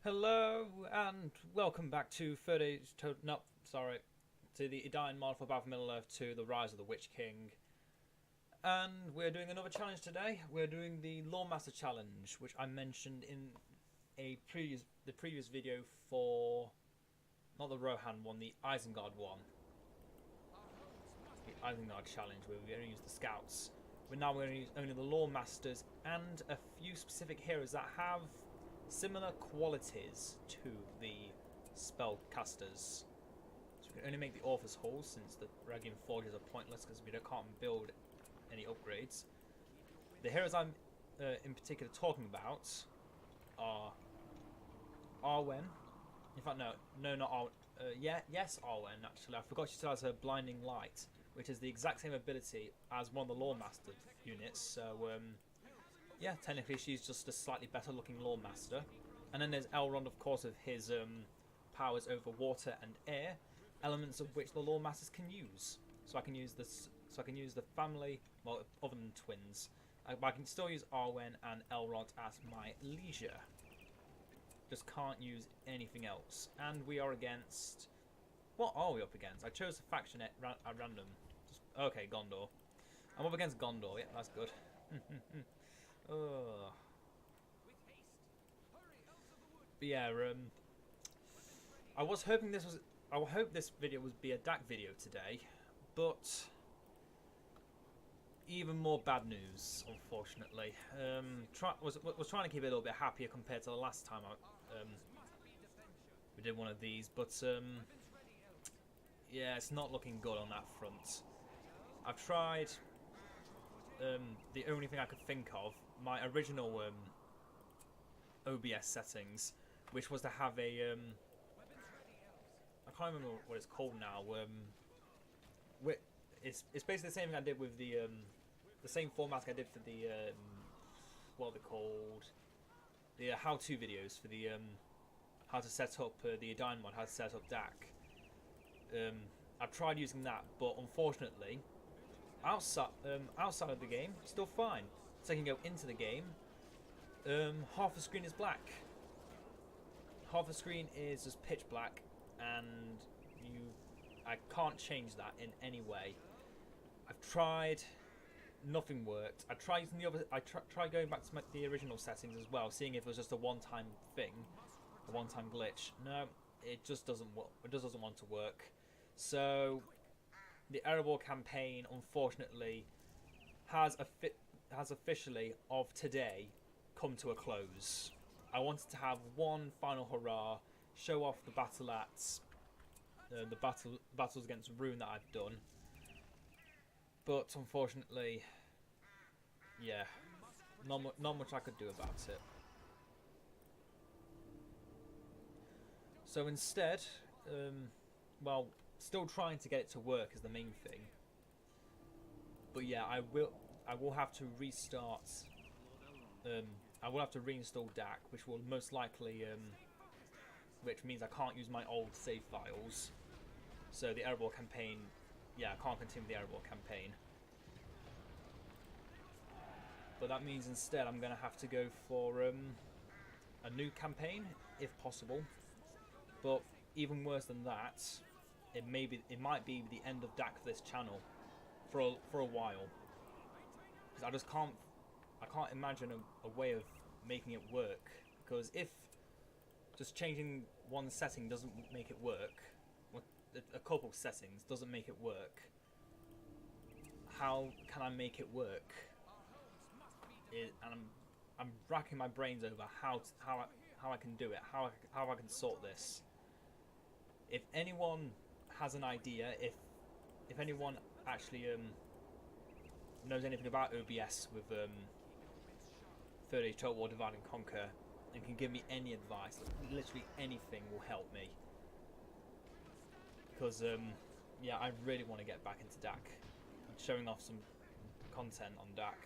Hello and welcome back to to the Edain mod for Battle for Middle-earth 2, The Rise of the Witch King. And we're doing another challenge today. We're doing the Loremaster challenge, which I mentioned in the previous video for not the Rohan one, the Isengard one. The Isengard challenge where we only use the scouts. But now we're going to use only the Loremasters and a few specific heroes that have similar qualities to the spellcasters. So we can only make the Author's Hall since the Ragian Forges are pointless because we can't build any upgrades. The heroes I'm in particular talking about are Arwen. In fact, no, not Arwen. Yes, Arwen. Actually, I forgot she still has her Blinding Light, which is the exact same ability as one of the Loremaster units. So yeah, technically she's just a slightly better looking Loremaster. And then there's Elrond, of course, with his powers over water and air, elements of which the Loremasters can use. So I can use this. So I can use the family, well, other than twins. But I can still use Arwen and Elrond at my leisure. Just can't use anything else. And we are against. What are we up against? I chose a faction at random. Okay, Gondor. I'm up against Gondor. Yeah, that's good. Ugh. But yeah, I was hoping this was. I hope this video would be a DaC video today, but even more bad news, unfortunately. Was trying to keep it a little bit happier compared to the last time we did one of these, but yeah, it's not looking good on that front. I've tried. The only thing I could think of, my original OBS settings, which was to have a I can't remember what it's called now. It's basically the same thing I did with the same format I did for the what are they called, the how-to videos for the how to set up the Edain mod, how to set up DaC. I've tried using that, but unfortunately, outside of the game, still fine. So I can go into the game. Half the screen is black. Half the screen is just pitch black, and I can't change that in any way. I've tried, nothing worked. I tried using the other. I tried going back to the original settings as well, seeing if it was just a one-time thing, a one-time glitch. No, it just doesn't work. It just doesn't want to work. So the Erebor campaign, unfortunately, has officially, of today, come to a close. I wanted to have one final hurrah, show off the battle at the battles against Rune that I've done, but unfortunately, yeah, not much I could do about it. So instead, well, still trying to get it to work is the main thing. But yeah, I will have to restart. I will have to reinstall DaC, which will most likely, which means I can't use my old save files. So the Erebor campaign, yeah, I can't continue the Erebor campaign. But that means instead I'm going to have to go for a new campaign, if possible. But even worse than that, it might be the end of DaC for this channel for a while, because I can't imagine a way of making it work. Because if just changing one setting doesn't make it work, a couple settings doesn't make it work, how can I make it work? And I'm racking my brains over how I can do it, how I can sort this. If anyone has an idea, if anyone actually knows anything about OBS with Third Age Total War Divide and Conquer and can give me any advice, literally anything will help me. Because yeah, I really want to get back into DaC and showing off some content on DaC.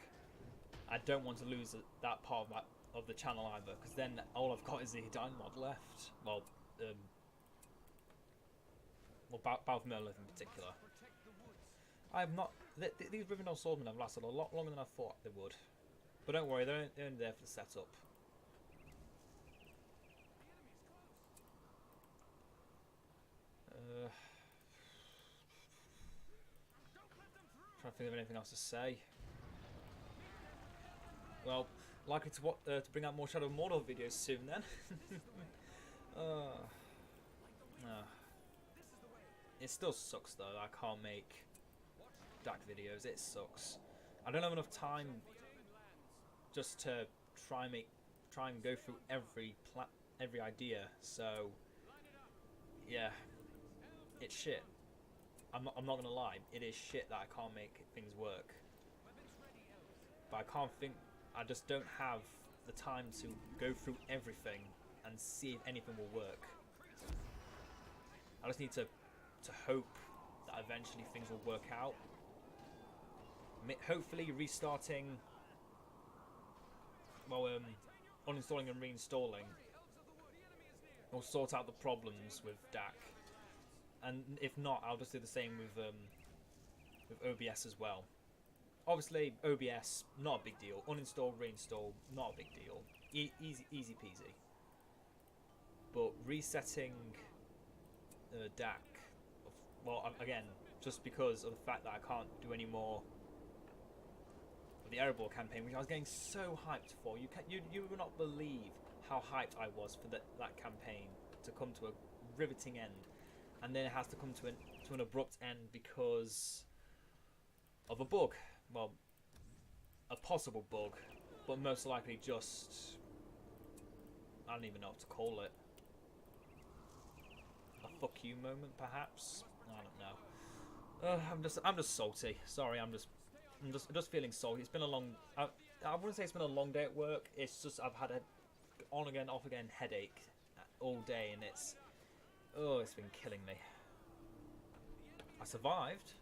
I don't want to lose that part of the channel either, because then all I've got is the Edain mod left. Well, Battle for Middle-earth in particular. I have not. These Rivendell Swordsmen have lasted a lot longer than I thought they would. But don't worry, they're only there for the setup. Can't think of anything else to say. Well, likely to bring out more Shadow of Mordor videos soon then. It still sucks though. I can't make DaC videos. It sucks. I don't have enough time just to try and go through every idea. So yeah, it's shit. I'm not gonna lie. It is shit that I can't make things work. But I just don't have the time to go through everything and see if anything will work. I just need to hope that eventually things will work out. Hopefully restarting, well, uninstalling and reinstalling will sort out the problems with DaC. And if not, I'll just do the same with OBS as well. Obviously, OBS, not a big deal. Uninstall, reinstall, not a big deal. Easy peasy. But resetting DaC, well, again, just because of the fact that I can't do any more of the Erebor campaign, which I was getting so hyped for. You will not believe how hyped I was for that campaign to come to a riveting end, and then it has to come to an abrupt end because of a bug. Well, a possible bug, but most likely just, I don't even know what to call it. A fuck you moment, perhaps. I don't know. I'm just salty. Sorry, I'm just feeling salty. It's been a long. I wouldn't say it's been a long day at work. It's just I've had a on again, off again headache all day, and it's been killing me. I survived.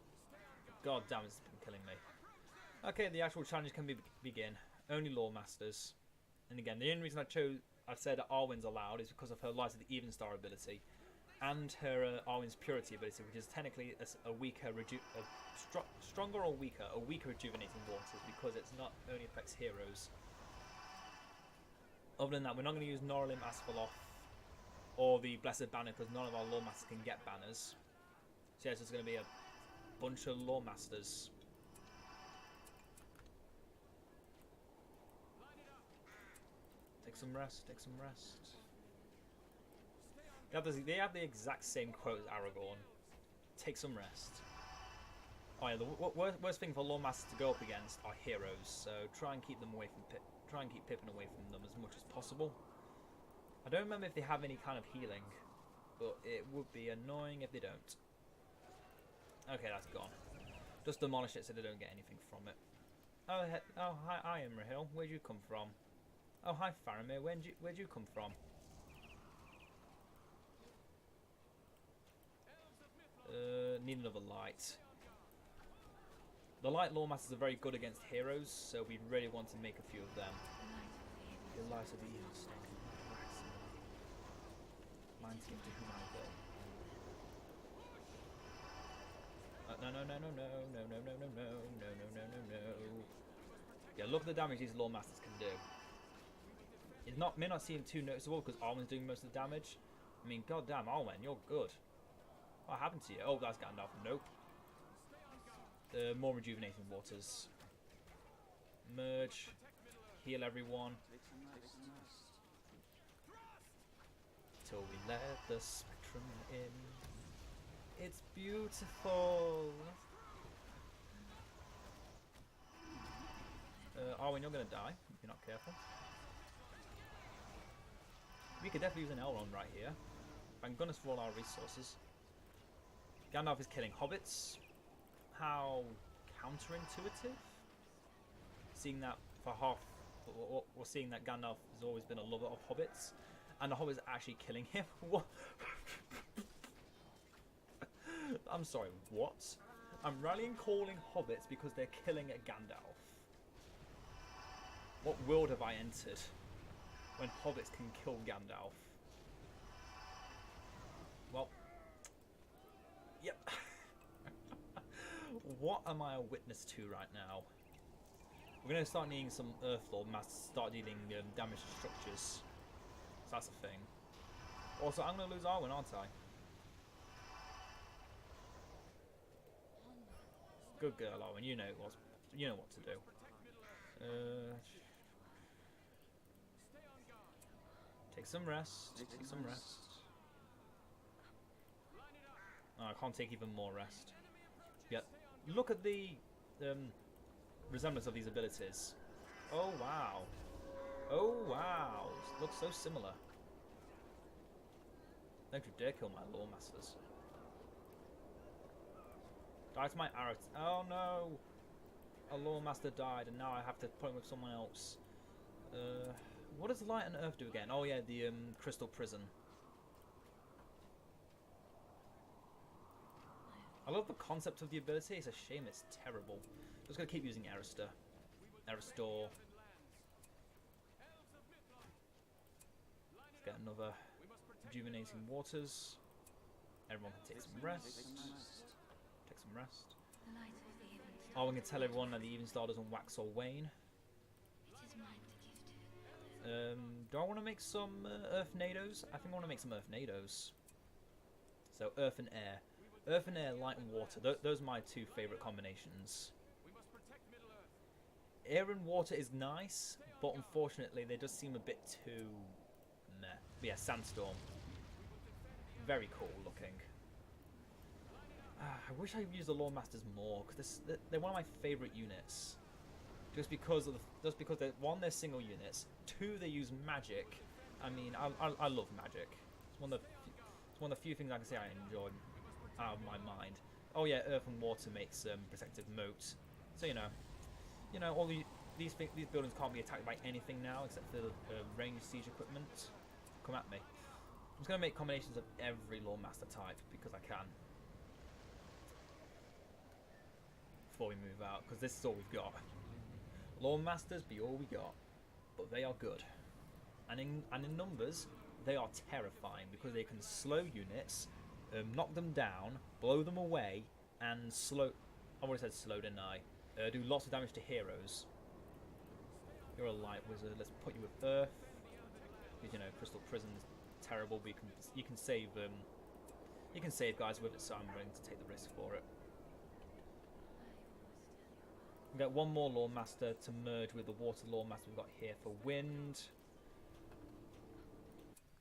God damn, it's been killing me. Okay, the actual challenge can begin. Only Loremasters. And again, the only reason I said that Arwen's allowed is because of her Light of the Even Star ability and her Arwen's Purity ability, which is technically a weaker, stronger or weaker, a weaker Rejuvenating Waters, because it's not only affects heroes. Other than that, we're not going to use Naodline, Asphaleth, or the Blessed Banner because none of our Loremasters can get banners. So yeah, it's just going to be a bunch of Loremasters. Take some rest, take some rest. They have the exact same quote as Aragorn. Take some rest. Oh yeah, the worst thing for Loremasters to go up against are heroes, so try and keep them away from try and keep Pippin away from them as much as possible. I don't remember if they have any kind of healing, but it would be annoying if they don't. Okay, that's gone. Just demolish it so they don't get anything from it. Oh hi Imrahil, where'd you come from? Oh hi Faramir, where'd you come from? Need another light. The light Loremasters are very good against heroes, so we really want to make a few of them. The light of the Even Star. Mine's gift to whom I will. No. Yeah, look at the damage these Loremasters can do. It may not seem too noticeable because Arwen's doing most of the damage. I mean, goddamn, Arwen, you're good. What happened to you? Oh, that's Gandalf. Nope. More Rejuvenating Waters. Merge. Heal everyone. Till we let the spectrum in. It's beautiful. Arwen, you're going to die if you're not careful. We could definitely use an Elrond right here. Thank goodness for all our resources. Gandalf is killing hobbits. How counterintuitive. Seeing that seeing that Gandalf has always been a lover of hobbits, and the hobbits are actually killing him. What? I'm sorry, what? I'm rallying calling hobbits because they're killing a Gandalf. What world have I entered when hobbits can kill Gandalf? Well, yep. What am I a witness to right now? We're going to start needing some Earthlord Masters to start dealing damage to structures. So that's a thing. Also, I'm going to lose Arwen, aren't I? Good girl, Owen. You know what to do. Take some rest. Take some rest. Oh, I can't take even more rest. Yep. Look at the resemblance of these abilities. Oh wow. Oh wow. Looks so similar. Don't you dare kill my Loremasters. Die to my arrow. Oh no! A Loremaster died and now I have to put him with someone else. What does Light and Earth do again? Oh yeah, the Crystal Prison. I love the concept of the ability. It's a shame it's terrible. Just gonna keep using Erebor. Let's get another rejuvenating waters. Everyone can take some rest. Take some rest. Oh, we can tell everyone that the Even Star doesn't wax or wane. Do I want to make some Earth Nados? I think I want to make some Earth Nados. So Earth and Air. Earth and Air, Light and Water. Those are my two favourite combinations. Air and Water is nice, but unfortunately they just seem a bit too meh. But yeah, Sandstorm. Very cool looking. I wish I used the Loremasters more, because they're one of my favourite units. Just because they're, one, they're single units. Two, they use magic. I mean, I love magic. It's one of the few things I can say I enjoy out of my mind. Oh yeah, Earth and Water makes protective moat. So you know, all these buildings can't be attacked by anything now except for ranged siege equipment. Come at me. I'm just gonna make combinations of every Loremaster type because I can. Before we move out, because this is all we've got. Loremasters be all we got, but they are good, and in numbers they are terrifying because they can slow units, knock them down, blow them away, and I would have said slow, didn't I? Do lots of damage to heroes. You're a light wizard. Let's put you with Earth, because Crystal Prison's terrible, but you can save guys with it, so I'm willing to take the risk for it. We get one more Loremaster to merge with the Water Loremaster we've got here for wind.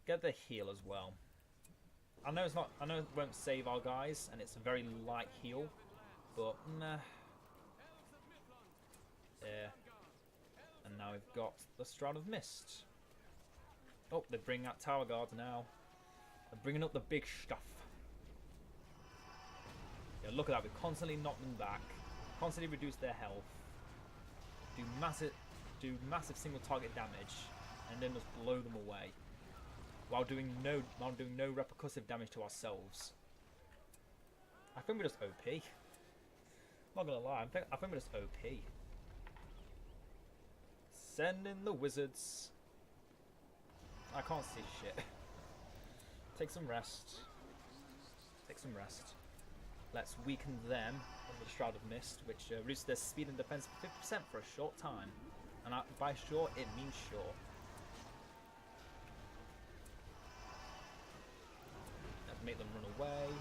Get the heal as well. I know it won't save our guys, and it's a very light heal, but meh. There. And now we've got the Shroud of Mist. Oh, they're bringing out Tower Guards now. They're bringing up the big stuff. Yeah, look at that. We constantly knock them back. Constantly reduce their health, do massive single target damage, and then just blow them away, while doing no repercussive damage to ourselves. I think we're just OP. Not gonna lie, I think we're just OP. Send in the wizards. I can't see shit. Take some rest. Take some rest. Let's weaken them with the Shroud of Mist, which reduces their speed and defense 50% for a short time. And by short, it means short. Let's make them run away,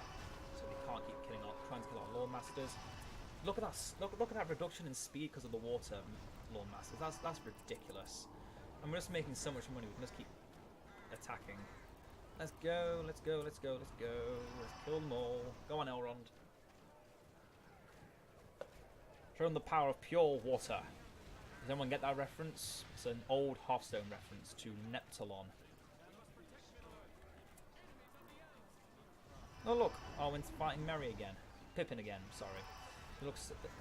so we can't keep trying to kill our Loremasters. Look at that! Look at that reduction in speed because of the water Loremasters. That's ridiculous. And we're just making so much money. We can just keep attacking. Let's go! Let's go! Let's go! Let's go! Let's kill them all. Go on, Elrond. Show them the power of pure water. Does anyone get that reference? It's an old Hearthstone reference to Neptulon. Oh look, Arwen's fighting Merry again. Pippin again, sorry.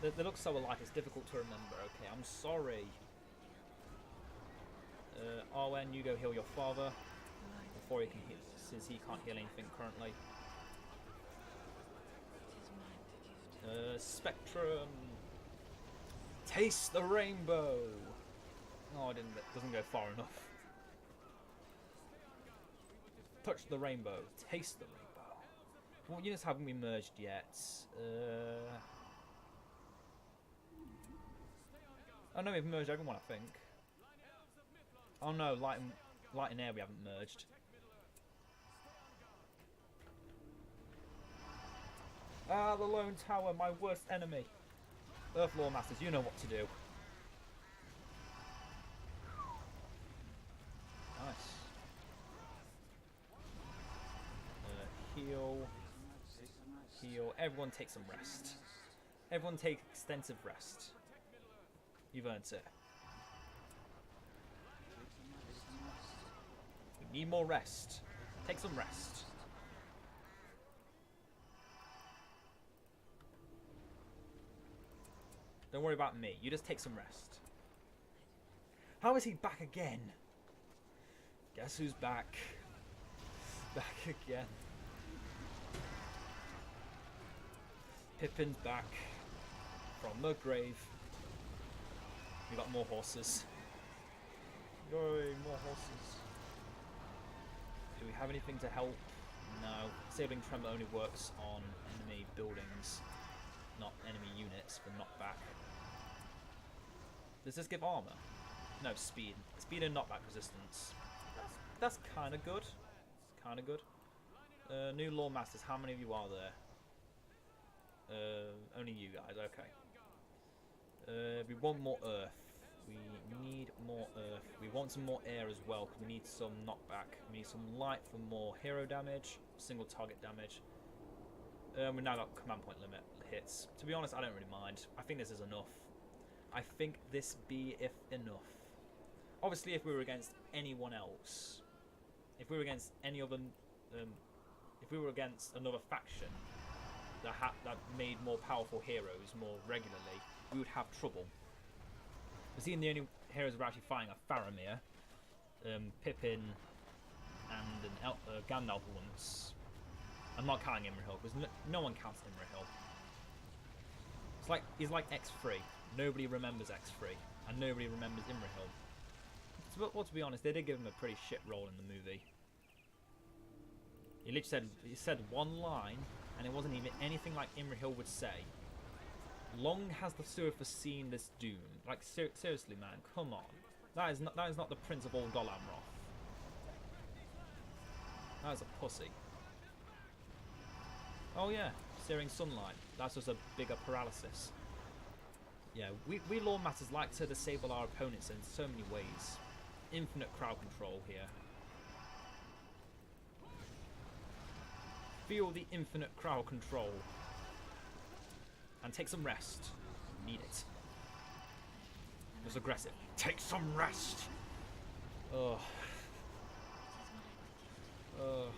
They look so alike, it's difficult to remember. Okay, I'm sorry. Arwen, you go heal your father. Before he can heal, since he can't heal anything currently. Spectrum. Taste the rainbow. Oh, it doesn't go far enough. Touch the rainbow. Taste the rainbow. What units haven't we merged yet? Oh no, we've merged everyone, I think. Oh no, light and air we haven't merged. Ah, the Lone Tower, my worst enemy. Earth Loremasters, you know what to do. Nice. Heal. Heal. Everyone take some rest. Everyone take extensive rest. You've earned it. We need more rest. Take some rest. Don't worry about me. You just take some rest. How is he back again? Guess who's back? Back again. Pippin's back from the grave. We got more horses. Yay, more horses. Do we have anything to help? No. Disabling Tremor only works on enemy buildings, not enemy units for knockback. Does this give armor? No, speed. Speed and knockback resistance. That's kind of good. Kind of good. New Loremasters, how many of you are there? Only you guys, okay. We want more earth. We need more earth. We want some more air as well, because we need some knockback. We need some light for more hero damage, single target damage. We now got command point limit hits. To be honest, I don't really mind. I think this is enough. I think this be if enough. Obviously, if we were against anyone else, if we were against any other, if we were against another faction that made more powerful heroes more regularly, we would have trouble. But seeing the only heroes we're actually fighting are Faramir, Pippin, and Gandalf once. I'm not counting Imrahil because no one counts Imrahil. It's like he's like X3. Nobody remembers X3, and nobody remembers Imrahil. Well, to be honest, they did give him a pretty shit role in the movie. He literally said one line, and it wasn't even anything like Imrahil would say. Long has the surfer seen this doom. Like seriously, man, come on. That is not the Prince of all Dol Amroth. That is a pussy. Oh yeah, searing sunlight. That's just a bigger paralysis. Yeah, we Loremasters like to disable our opponents in so many ways. Infinite crowd control here. Feel the infinite crowd control. And take some rest. Need it. Just aggressive. Take some rest! Ugh. Ugh.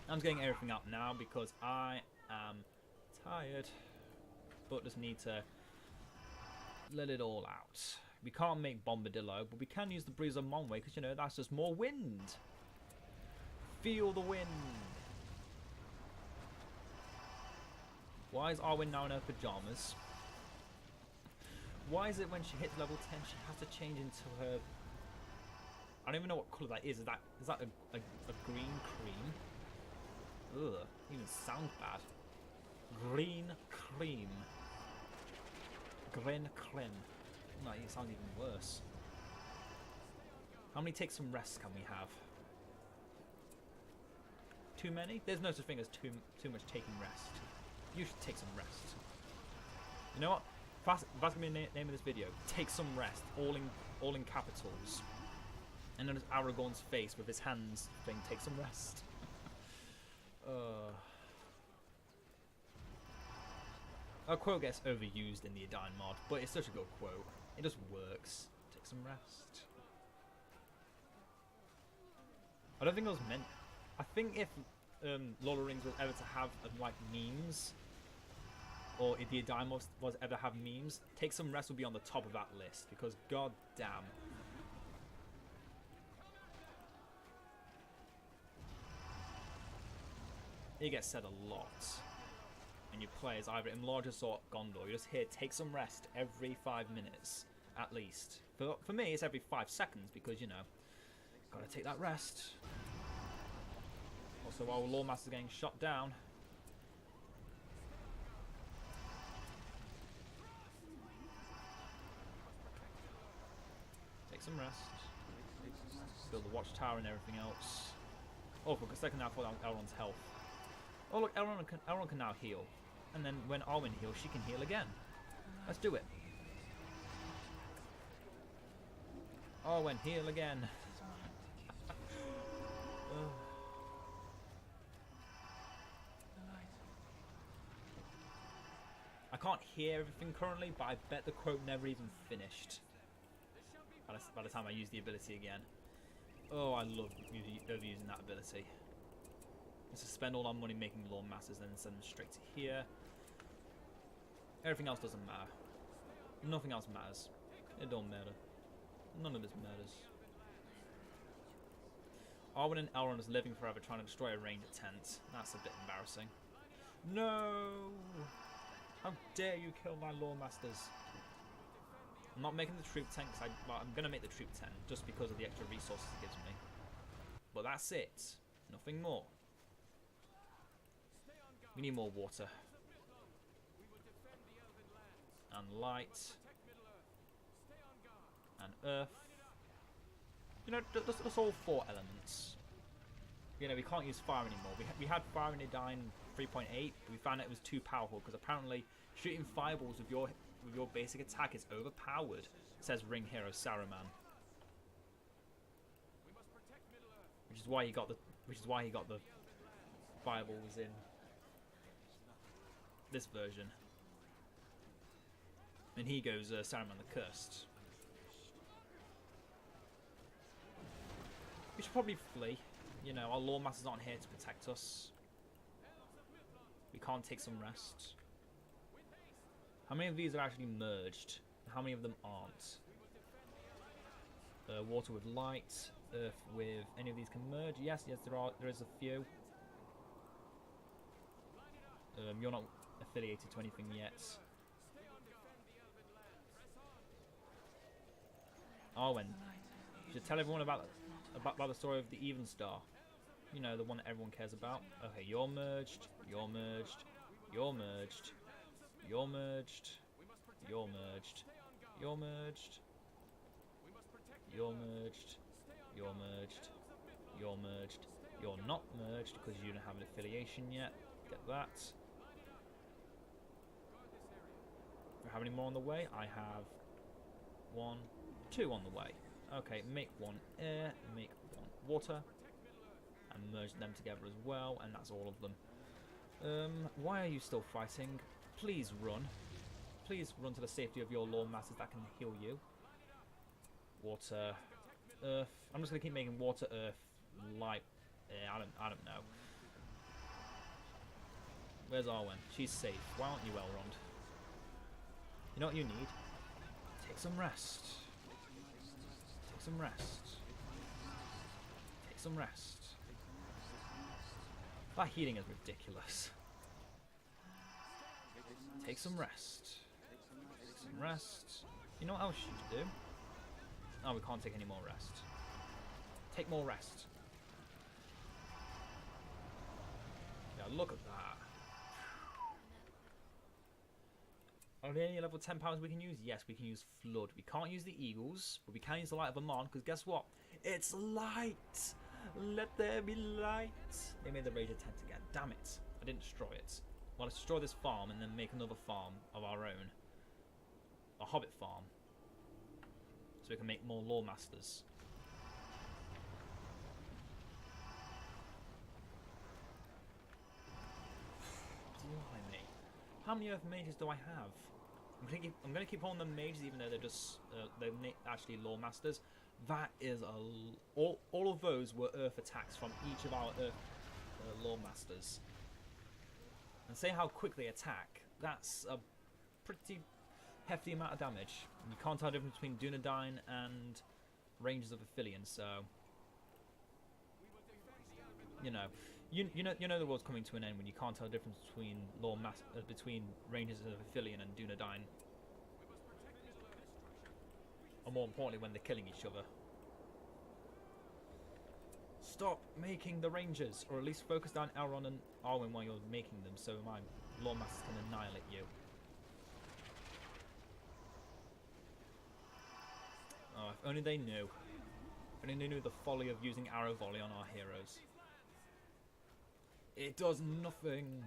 I'm just getting everything up now because I am tired. But just need to let it all out. We can't make Bombadillo, but we can use the Breeze of Monway because, you know, that's just more wind. Feel the wind. Why is Arwen now in her pajamas? Why is it when she hits level 10 she has to change into her... I don't even know what colour that is. Is that a green cream? Ugh, even sounds bad. Green cream. Green cream. No, it sounds even worse. How many take some rest can we have? Too many? There's no such thing as too much taking rest. You should take some rest. You know what? That's gonna be the name of this video. Take some rest. All in capitals. And then there's Aragorn's face with his hands saying, "Take some rest." Our quote gets overused in the Edain mod, but it's such a good quote. It just works. Take some rest. I don't think it was meant... I think if Lord of the Rings was ever to have like memes, or if the Edain was ever have memes, Take Some Rest would be on the top of that list, because god damn. It gets said a lot. And you play as either Imlodges or Gondor. You just hear "take some rest" every 5 minutes, at least. For me, it's every 5 seconds because, you know, gotta take that rest. Also, while Loremasters are getting shot down. Take some rest. Build the watchtower and everything else. Oh, for a second now I thought that was Elrond's health. Oh look, Elrond can now heal. And then when Arwen heals, she can heal again. Let's do it. Arwen, heal again. I can't hear everything currently, but I bet the quote never even finished by the time I use the ability again. Oh, I love overusing that ability. Let's just spend all our money making Loremasters and then send them straight to here. Everything else doesn't matter. Nothing else matters. It don't matter. None of this matters. Arwen and Elrond is living forever trying to destroy a ranger tent. That's a bit embarrassing. No! How dare you kill my Loremasters? I'm not making the troop tent because I'm going to make the troop tent just because of the extra resources it gives me. But that's it. Nothing more. We need more water. And light. And earth. You know, that's all 4 elements. You know, we can't use fire anymore. We had fire in Edain 3.8, but we found out it was too powerful because apparently shooting fireballs with your basic attack is overpowered, says Ring Hero Saruman. Which is why he got the fireballs in this version. And he goes Saruman the Cursed. We should probably flee. You know, our Loremasters aren't here to protect us. We can't take some rest. How many of these are actually merged? How many of them aren't? Water with light, earth with any of these can merge. Yes, there is a few. You're not affiliated to anything yet. Arwen, you should tell everyone about the story of the Even Star. You know, the one that everyone cares about. Okay, you're merged, you're merged, you're merged, you're merged, you're merged, you're merged, you're merged, you're merged, you're merged, you're not merged because you don't have an affiliation yet. Get that. Do I have any more on the way? I have 1, 2 on the way. Okay, make 1 air, make 1 water, and merge them together as well, and that's all of them. Why are you still fighting? Please run. Please run to the safety of your Loremasters that can heal you. Water, earth. I'm just gonna keep making water, earth, light. I don't know. Where's Arwen? She's safe. Why aren't you, Elrond? You know what you need? Take some rest. Take some rest. Take some rest. That healing is ridiculous. Take some rest. Take some rest. You know what else you should do? Oh, we can't take any more rest. Take more rest. Yeah, look at that. Are there any level 10 powers we can use? Yes, we can use Flood. We can't use the Eagles, but we can use the Light of Amon, because guess what? It's light! Let there be light! They made the Ranger tent again. Damn it. I didn't destroy it. Well, let's destroy this farm and then make another farm of our own. A Hobbit farm. So we can make more Loremasters. Blimey. How many Earth Mages do I have? I'm gonna keep on the mages, even though they're just they're actually Loremasters. That is all of those were Earth attacks from each of our Earth Loremasters. And say how quick they attack. That's a pretty hefty amount of damage. You can't tell the difference between Dunedain and Rangers of Aphelion, so you know the world's coming to an end when you can't tell the difference between between Rangers of Aphelion and Dunedain. And more importantly, when they're killing each other. Stop making the Rangers, or at least focus down Elrond and Arwen while you're making them, so my Loremasters can annihilate you. Oh, if only they knew. If only they knew the folly of using arrow volley on our heroes. It does nothing.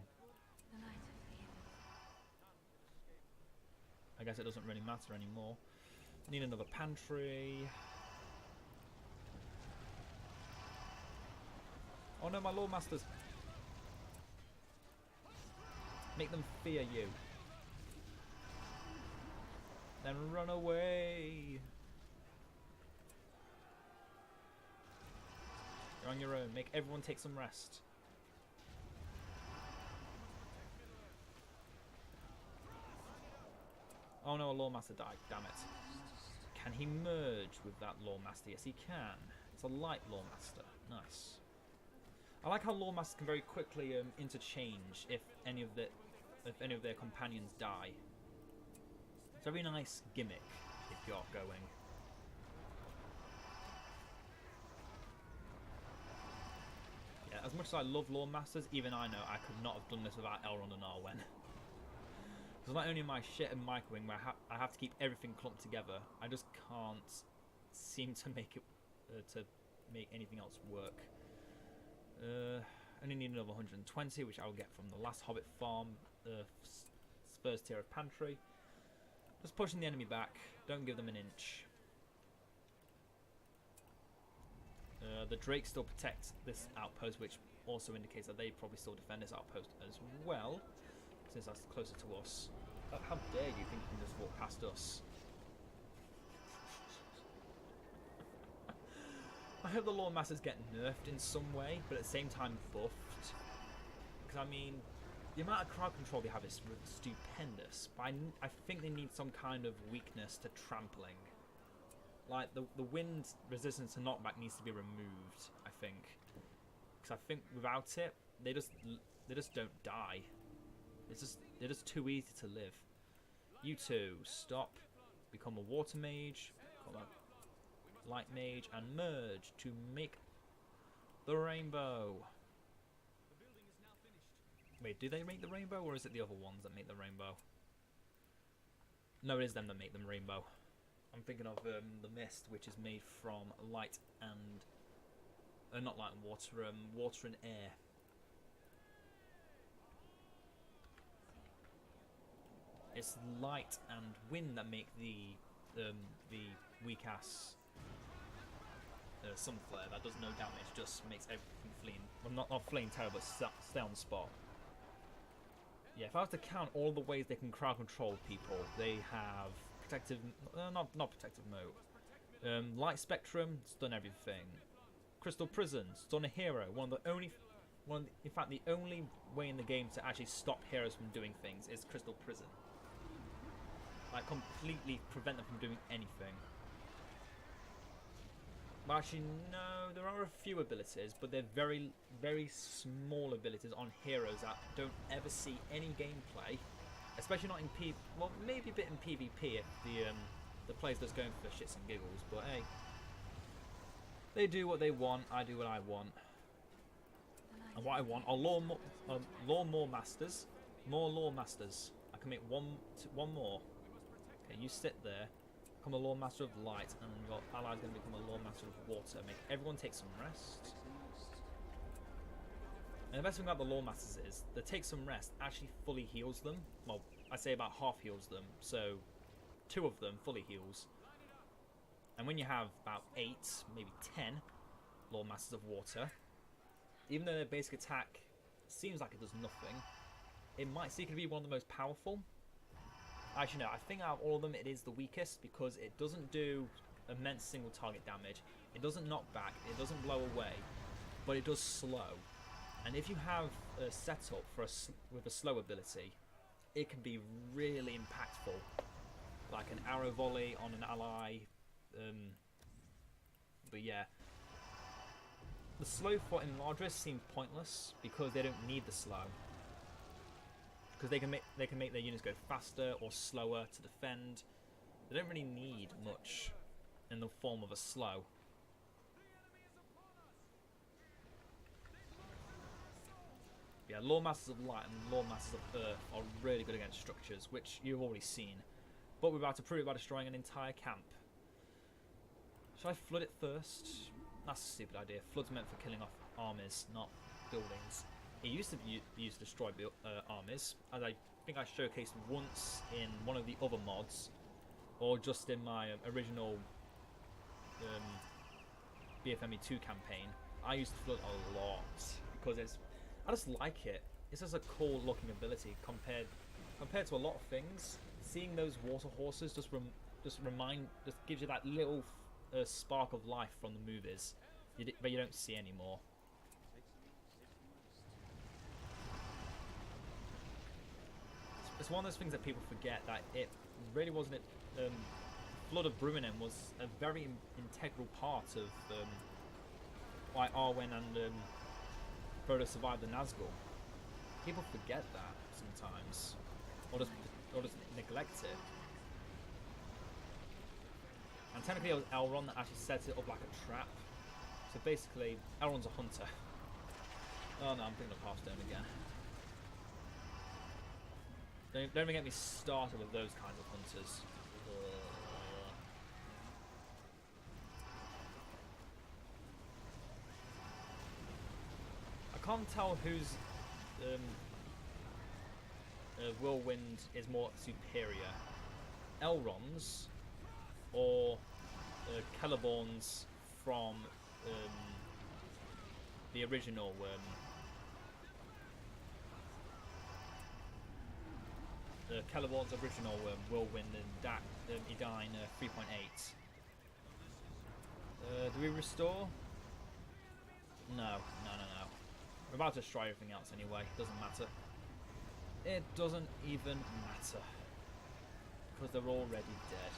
I guess it doesn't really matter anymore. Need another pantry. Oh no, my Loremasters! Make them fear you. Then run away. You're on your own. Make everyone take some rest. Oh no, a Loremaster died. Damn it. Can he merge with that Loremaster? Yes, he can. It's a light Loremaster. Nice. I like how Loremasters can very quickly interchange if any of their companions die. It's a very nice gimmick if you're going. Yeah, as much as I love Loremasters, even I know I could not have done this without Elrond and Arwen. Because not only am I shit at microwing where I have to keep everything clumped together, I just can't seem to make it to make anything else work. Only need another 120, which I'll get from the last Hobbit farm, first tier of pantry. Just pushing the enemy back. Don't give them an inch. The Drake still protects this outpost, which also indicates that they probably still defend this outpost as well, since that's closer to us. But how dare you think you can just walk past us? I hope the Loremasters get nerfed in some way, but at the same time buffed. Because I mean, the amount of crowd control they have is stupendous, but I think they need some kind of weakness to trampling. Like, the wind resistance to knockback needs to be removed, I think. Because I think without it, they just don't die. They're just too easy to live. You two, stop, become a water mage, become a light mage, and merge to make the rainbow. Wait, do they make the rainbow, or is it the other ones that make the rainbow? No, it is them that make them rainbow. I'm thinking of the mist, which is made from light and... not light and water, water and air. It's light and wind that make the weak-ass sunflare that does no damage, just makes everything fleeing. Well, not fleeing terror, but stay on the spot. Yeah, if I was to count all the ways they can crowd control people, they have protective, not protective mode. Light spectrum, stun everything. Crystal prison, stun a hero. In fact, the only way in the game to actually stop heroes from doing things is crystal prison. Like, completely prevent them from doing anything. But actually, no, there are a few abilities, but they're very, very small abilities on heroes that don't ever see any gameplay, especially not in well, maybe a bit in PvP if the player's just going for shits and giggles. But hey, they do what they want. I do what I want, and what I want are more masters, more Loremasters. I can make one more. Okay, you sit there. Become a Loremaster of light, and your ally's going to become a Loremaster of water. Make everyone take some rest. And the best thing about the Loremasters is the take some rest actually fully heals them. Well, I say about half heals them, so 2 of them fully heals. And when you have about 8, maybe 10 Loremasters of water, even though their basic attack seems like it does nothing, it might secretly be one of the most powerful. Actually, no, I think out of all of them, it is the weakest because it doesn't do immense single target damage. It doesn't knock back, it doesn't blow away, but it does slow. And if you have a setup for with a slow ability, it can be really impactful. Like an arrow volley on an ally. But yeah. The slow for Enlargers seem pointless because they don't need the slow. Because they can make their units go faster or slower to defend. They don't really need much in the form of a slow. Yeah, Loremasters of Light and Loremasters of Earth are really good against structures, which you've already seen. But we're about to prove it by destroying an entire camp. Shall I flood it first? That's a stupid idea. Flood's meant for killing off armies, not buildings. It used to be used to destroy armies, as I think I showcased once in one of the other mods, or just in my original BFME2 campaign. I used to flood a lot because I just like it. It's just a cool looking ability compared to a lot of things. Seeing those water horses just gives you that little spark of life from the movies, but you don't see anymore. It's one of those things that people forget, that it really wasn't. Flood of Bruinen was a very integral part of why Arwen and Frodo survived the Nazgul. People forget that sometimes, or just neglect it. And technically, it was Elrond that actually set it up like a trap. So basically, Elrond's a hunter. Oh no, I'm thinking of Hearthstone again. Don't even get me started with those kinds of hunters. I can't tell whose whirlwind is more superior, Elrond's or Celeborn's from the original Celeborn's original whirlwind and DaC Edain 3.8. Do we restore? No. We're about to destroy everything else anyway. Doesn't matter. It doesn't even matter because they're already dead.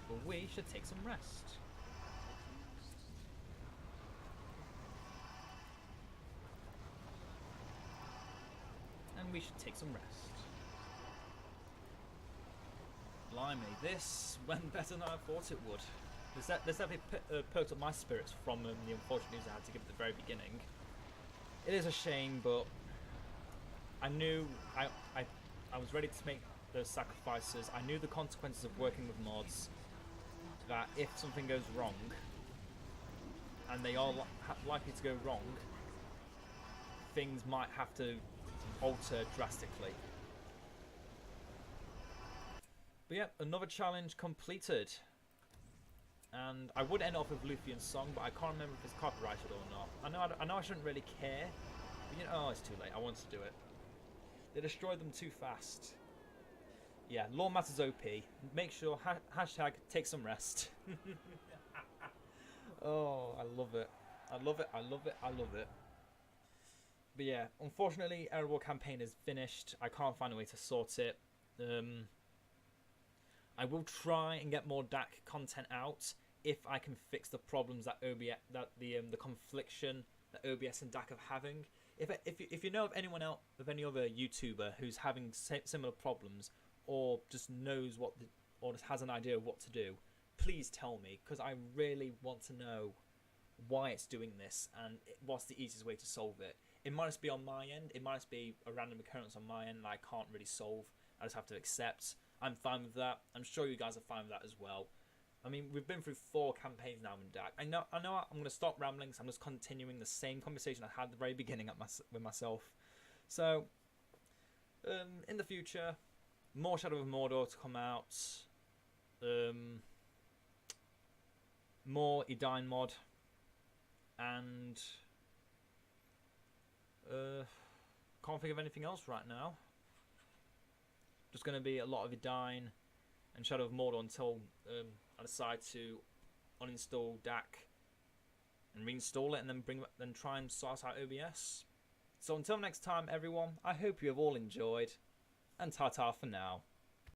But we should take some rest. And we should take some rest. Blimey, this went better than I thought it would. This definitely perked up my spirits from the unfortunate news I had to give at the very beginning. It is a shame, but I knew I was ready to make those sacrifices. I knew the consequences of working with mods, that if something goes wrong, and they are likely to go wrong, things might have to alter drastically. But yeah, another challenge completed. And I would end off with Luthien's song, but I can't remember if it's copyrighted or not. I know I shouldn't really care, but you know, oh, it's too late. I wanted to do it. They destroyed them too fast. Yeah, Loremasters OP. Make sure hashtag take some rest. Oh, I love it. I love it. I love it. I love it. But yeah, unfortunately, Erebor campaign is finished. I can't find a way to sort it. I will try and get more DaC content out if I can fix the problems that the confliction that OBS and DaC are having. If you know of anyone else, of any other YouTuber who's having similar problems, or just knows or just has an idea of what to do, please tell me, because I really want to know why it's doing this and what's the easiest way to solve it. It might just be on my end. It might just be a random occurrence on my end that I can't really solve. I just have to accept. I'm fine with that. I'm sure you guys are fine with that as well. I mean, we've been through 4 campaigns now in DaC. I know I'm going to stop rambling, so I'm just continuing the same conversation I had at the very beginning with myself. So, in the future, more Shadow of Mordor to come out. More Edain mod. And can't think of anything else right now. Just going to be a lot of Edain and Shadow of Mordor until I decide to uninstall DaC and reinstall it, and then try and sort out OBS. So until next time, everyone, I hope you have all enjoyed, and ta-ta for now.